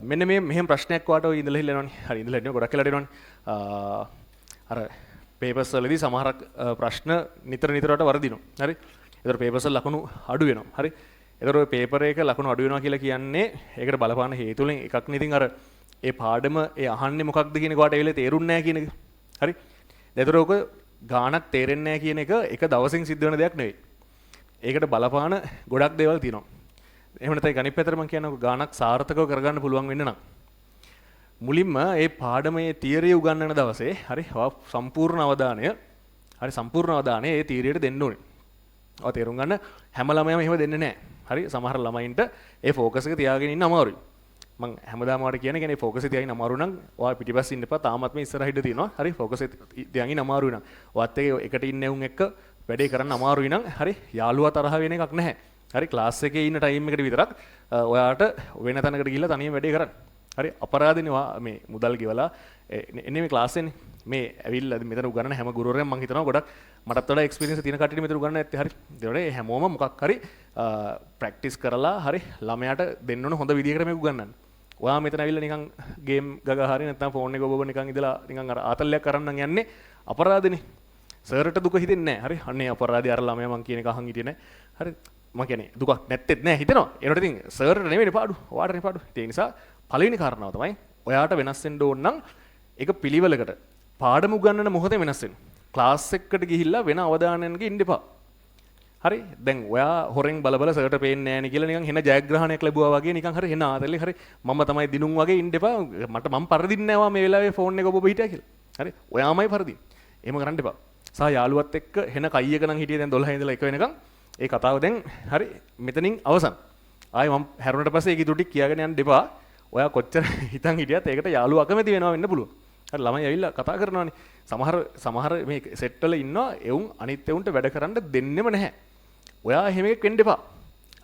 මෙන්න මේ මෙහෙම ප්‍රශ්නයක් වාට ඔය ඉඳලා හිල්ලනවනේ. හරි ඉඳලා හිටිනවා ගොඩක් වෙලාට එනවනේ. අර පේපර්ස් වලදී සමහරක් ප්‍රශ්න නිතර නිතරට වරදිනවා. හරි. ඒතර පේපර්ස් වල ලකුණු අඩු වෙනවා. හරි. ඒතර ඔය පේපර් එක ලකුණු අඩු වෙනවා කියලා කියන්නේ ඒකට බලපාන හේතු වලින් එකක් නේ. ඉතින් අර ඒ පාඩම ඒ අහන්නේ මොකක්ද කියන එක වාට ඒ වෙලේ තේරුන්නේ නැහැ කියන එක. හරි. ඒතර ඔක ගාණක් තේරෙන්නේ නැහැ කියන එක එක දවසින් සිද්ධ වෙන දෙයක් නෙවෙයි. ඒකට බලපාන ගොඩක් දේවල් තියෙනවා. එහෙම නැත්නම් අනිත් පැත්තට මම කියන්නේ ගාණක් සාර්ථකව කරගන්න පුළුවන් වෙන්න නම් මුලින්ම ඒ පාඩමේ තියරිය උගන්වන දවසේ හරි සම්පූර්ණ අවධානය ඒ තියරියට දෙන්න ඕනේ. ඔය තේරුම් ගන්න හැම ළමයාම එහෙම දෙන්නේ නැහැ. හරි සමහර ළමයින්ට ඒ ફોකස් එක තියාගෙන ඉන්න අමාරුයි. මම හැමදාම වාට කියන්නේ ફોකස් එක තියාගෙන අමාරු නම් ඔයා පිටිපස්සේ ඉන්න එපා. තාමත් මේ ඉස්සරහිට තියෙනවා. හරි ફોකස් එක තියාගෙන අමාරුයි නම් ඔයත් එකට ඉන්න උන් එක්ක වැඩේ කරන්න අමාරුයි නම් හරි යාළුවා තරහ වෙන එකක් නැහැ. හරි ක්ලාස් එකේ ඉන්න ටයිම් එකට විතරක් ඔයාට වෙන තැනකට ගිහිල්ලා තනියම වැඩේ කරන්න. හරි අපරාධනේ මේ මුදල් ගෙවලා එන්නේ මේ ක්ලාස් එකනේ. මේ ඇවිල්ලා මෙතන උගන්නන හැම ගුරුවරයෙක්ම මම හිතනවා ගොඩක් මටත් වඩා එක්ස්පීරියන්ස් තියෙන කට්ටිය මෙතන උගන්නන ඇත්තේ හරි. ඒතකොට හැමෝම මොකක් හරි ප්‍රැක්ටිස් කරලා හරි ළමයාට දෙන්න ඕන හොඳ විදියකට මේක උගන්නන්න. ඔයා මෙතන ඇවිල්ලා නිකන් ගේම් ගගා හරි නැත්නම් ෆෝන් එක ඔබ නිකන් ඉඳලා නිකන් අර ආතල්ලයක් කරන්න යන්නේ අපරාධනේ. සර්ට දුක හිතෙන්නේ නැහැ. හරි. අනේ අපරාධي අර ළමයා මං කියන එක අහන් හිටියේ නැහැ. හරි. මම කියන්නේ දුකක් නැත්තේත් නැහැ හිතෙනවා. ඒනට ඉතින් සර්ට නෙමෙයි පාඩු. ඔයාටනේ පාඩු. ඒ නිසා පළවෙනි කාරණාව තමයි ඔයාට වෙනස් වෙන්න ඕන නම් ඒක පිළිවෙලකට පාඩම උගන්වන මොහොතේ වෙනස් වෙන්න. ක්ලාස් එකකට ගිහිල්ලා වෙන අවධානයන්ක ඉන්න එපා. හරි. දැන් ඔයා හොරෙන් බල බල සර්ට පේන්නේ නැහැ නේ කියලා නිකන් හෙන ජයග්‍රහණයක් ලැබුවා වගේ නිකන් හරි හෙන ආතල්ලේ හරි මම තමයි දිනුම් වගේ ඉන්න එපා. මම පරදින්නේ නැහැ මේ වෙලාවේ ෆෝන් එක ඔබ හිටියා කියලා. හරි. ඔයාමයි පරදින්නේ. එහෙම කරන්න එපා. සහ යාළුවත් එක්ක හෙන කයි එක නම් හිටියේ දැන් 12 ඉඳලා 1 වෙනකන් ඒ කතාව දැන් හරි මෙතනින් අවසන්. ආයේ මම හැරුණට පස්සේ ඒක ඉතුරු ටික කියාගෙන යන්න දෙපා. ඔයා කොච්චර හිතන් හිටියත් ඒකට යාළුවා අකමැති වෙනවා වෙන්න පුළුවන්. හරි ළමයි ඇවිල්ලා කතා කරනවානේ. සමහර මේ සෙට් වල ඉන්නවා එවුන් අනිත් එවුන්ට වැඩ කරන්න දෙන්නෙම නැහැ. ඔයා එහෙම එකක් වෙන්න එපා.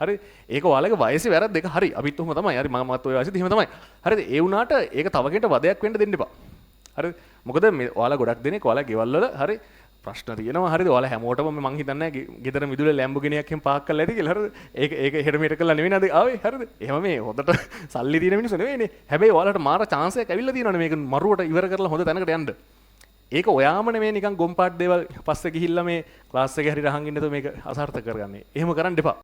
හරි ඒක ඔයාලගේ වයසේ වැරද්ද ඒක හරි. අපිත් උහම තමයි. හරි මමත් ඔය වයසේදී එහෙම තමයි. හරිද? ඒ වුණාට ඒක තව කෙනෙක්ට වදයක් වෙන්න දෙන්න එපා. හරි මොකද මේ ඔයාලා ගොඩක් දෙනෙක් ඔයාලා ගෙවල් වල හරි ප්‍රශ්න තියෙනවා හරිද ඔයාලා හැමෝටම මම හිතන්නේ ගෙදර මිදුලේ ලැම්බෝගිනියක් එහෙම පාක් කරලා ඇති කියලා හරිද ඒක හෙට මෙහෙට කරලා නෙවෙයි නේද ආවේ හරිද එහෙම මේ හොඳට සල්ලි තියෙන මිනිස්සු නෙවෙයිනේ හැබැයි ඔයාලට මාර chance එකක් ඇවිල්ලා තියෙනවානේ මේක මරුවට ඉවර කරලා හොඳ තැනකට යන්න ඒක ඔයාම නෙමෙයි නිකන් ගොම්පාට් දේවල් පස්සේ ගිහිල්ලා මේ ක්ලාස් එකේ හරි රහන් ඉන්නතෝ මේක අසාර්ථක කරගන්නේ එහෙම කරන්න එපා